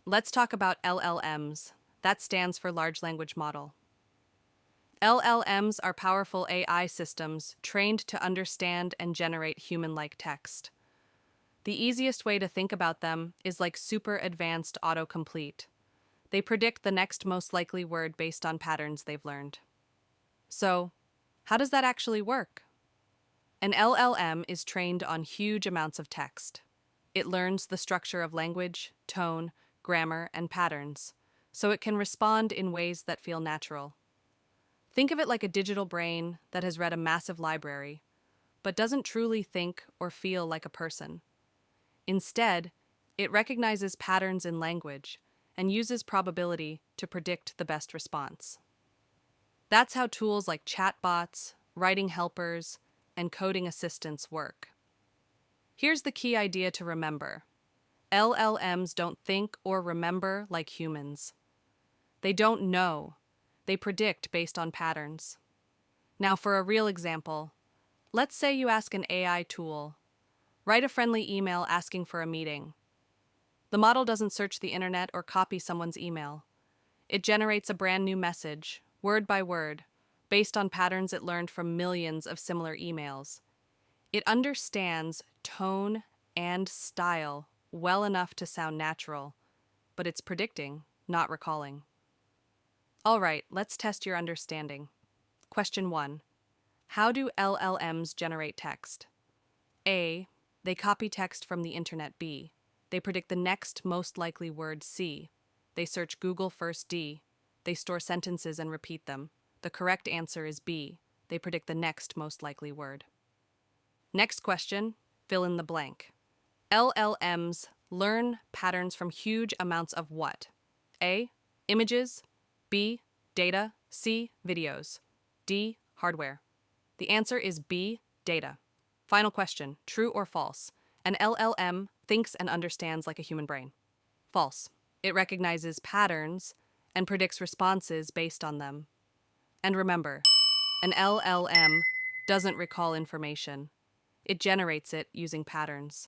Let's talk about LLMs. That stands for Large Language Model. LLMs are powerful AI systems trained to understand and generate human-like text. The easiest way to think about them is like super advanced autocomplete. They predict the next most likely word based on patterns they've learned. So, how does that actually work? An LLM is trained on huge amounts of text. It learns the structure of language, tone, grammar, and patterns, so it can respond in ways that feel natural. Think of it like a digital brain that has read a massive library, but doesn't truly think or feel like a person. Instead, it recognizes patterns in language and uses probability to predict the best response. That's how tools like chatbots, writing helpers, and coding assistants work. Here's the key idea to remember. LLMs don't think or remember like humans. They don't know. They predict based on patterns. Now, for a real example, let's say you ask an AI tool, write a friendly email asking for a meeting. The model doesn't search the internet or copy someone's email. It generates a brand new message, word by word, based on patterns it learned from millions of similar emails. It understands tone and style well enough to sound natural, but it's predicting, not recalling. All right, let's test your understanding. Question 1. How do LLMs generate text? A. They copy text from the internet. B. They predict the next most likely word. C. They search Google first. D. They store sentences and repeat them. The correct answer is B. They predict the next most likely word. Next question, fill in the blank. LLMs learn patterns from huge amounts of what? A. Images. B. Data. C. Videos. D. Hardware. The answer is B. Data. Final question, true or false? An LLM thinks and understands like a human brain. False. It recognizes patterns and predicts responses based on them. And remember, an LLM doesn't recall information. It generates it using patterns.